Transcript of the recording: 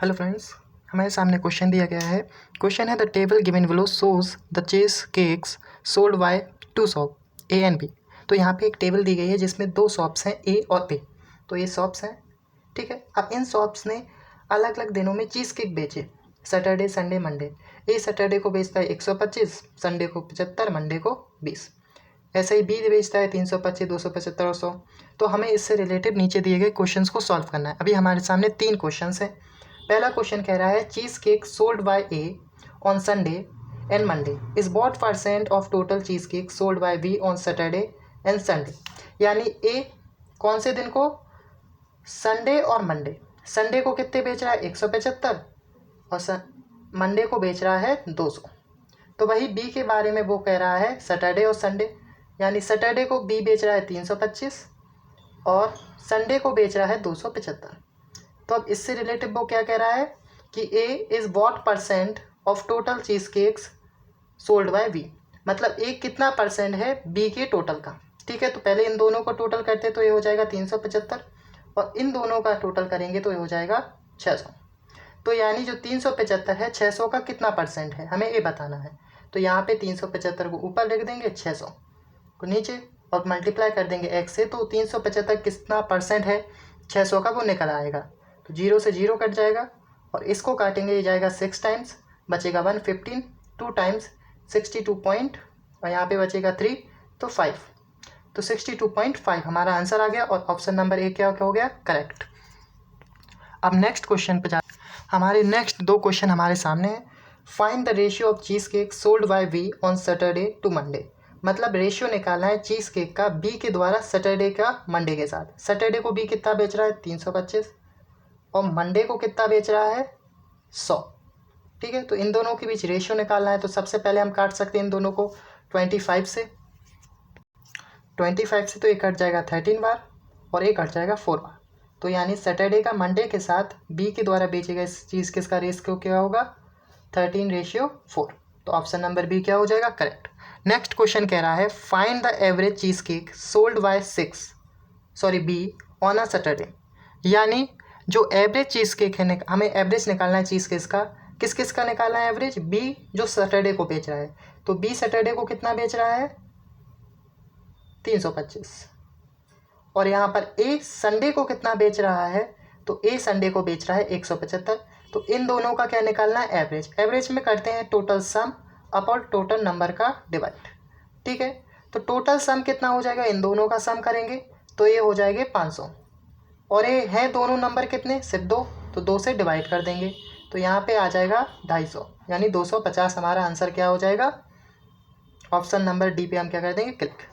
Hello friends, हमारे सामने question दिया गया है। क्वेश्चन है the table given below shows the cheese cakes sold by two shop A and B. तो यहाँ पे एक टेबल दी गई है जिसमें दो शॉप्स हैं ए और बी। तो ये शॉप्स हैं, ठीक है। अब इन शॉप्स ने अलग अलग दिनों में चीज़ केक बेचे, सैटरडे संडे मंडे। ए सैटरडे को बेचता है 125, संडे को 75, मंडे को 20। ऐसे ही बी बेचता है 325, 275 और 100। तो हमें इससे रिलेटेड नीचे दिए गए क्वेश्चंस को सॉल्व करना है। अभी हमारे सामने 3 क्वेश्चंस हैं। पहला क्वेश्चन कह रहा है चीज़ cake sold bye A on Sunday and Monday is what percent of total cheese cake sold by B on Saturday and Sunday. यानी ए कौन से दिन को, संडे और मंडे। संडे को कितने बेच रहा है 175 और मंडे को बेच रहा है 200। तो वही बी के बारे में वो कह रहा है सैटरडे और संडे। यानी सैटरडे को बी बेच रहा है 325 और संडे को बेच रहा है 275। तो अब इससे रिलेटेड वो क्या कह रहा है कि A is what percent of total cheese cakes sold by B. मतलब ए कितना परसेंट है बी के टोटल का, ठीक है। तो पहले इन दोनों का टोटल करते तो ये हो जाएगा 375 और इन दोनों का टोटल करेंगे तो ये हो जाएगा 600। तो यानी जो 375 है 600 का कितना परसेंट है हमें ये बताना है। तो यहाँ पे 375 को ऊपर लिख देंगे, 600 को नीचे और मल्टीप्लाई कर देंगे x से। तो 375 कितना परसेंट है 600 का वो निकल आएगा। तो 0 से 0 कट जाएगा और इसको काटेंगे, ये जाएगा 6 टाइम्स, बचेगा 115, 2 टाइम्स 62 पॉइंट और यहाँ पे बचेगा 3 तो 5। तो 62.5 हमारा आंसर आ गया और ऑप्शन नंबर ए क्या हो गया करेक्ट। अब नेक्स्ट क्वेश्चन पे जा, हमारे नेक्स्ट 2 क्वेश्चन हमारे सामने हैं। Find the ratio of cheese cake sold by B on Saturday to Monday. मतलब रेशियो निकालना है चीज़ केक का बी के द्वारा सैटरडे का मंडे के साथ। सैटरडे को बी कितना बेच रहा है 325 और मंडे को कितना बेच रहा है 100, ठीक है। तो इन दोनों के बीच रेशियो निकालना है। तो सबसे पहले हम काट सकते हैं इन दोनों को 25 से। 25 से तो ये कट जाएगा 13 बार और ये कट जाएगा 4 बार। तो यानी सैटरडे का मंडे के साथ बी के द्वारा बेचे गए चीज़ किसका रेशियो क्या होगा 13:4। तो ऑप्शन नंबर बी क्या हो जाएगा करेक्ट। नेक्स्ट क्वेश्चन कह रहा है find the average cheese cake sold by B on a Saturday. यानी जो एवरेज चीज़ केक है हमें एवरेज निकालना है चीज़ केक का। किस किस का निकालना है एवरेज, बी जो सैटरडे को बेच रहा है। तो बी सैटरडे को कितना बेच रहा है 325 और यहाँ पर ए संडे को कितना बेच रहा है, तो ए संडे को बेच रहा है 175। तो इन दोनों का क्या निकालना है एवरेज। एवरेज में करते हैं total sum upon total number का डिवाइड, ठीक है। तो टोटल सम कितना हो जाएगा, इन दोनों का सम करेंगे तो ये हो जाएंगे 500 और ये हैं दोनों नंबर कितने सिर्फ 2, तो 2 से डिवाइड कर देंगे तो यहाँ पे आ जाएगा 250 यानी 250 हमारा आंसर क्या हो जाएगा। ऑप्शन नंबर डी पे हम क्या कर देंगे क्लिक।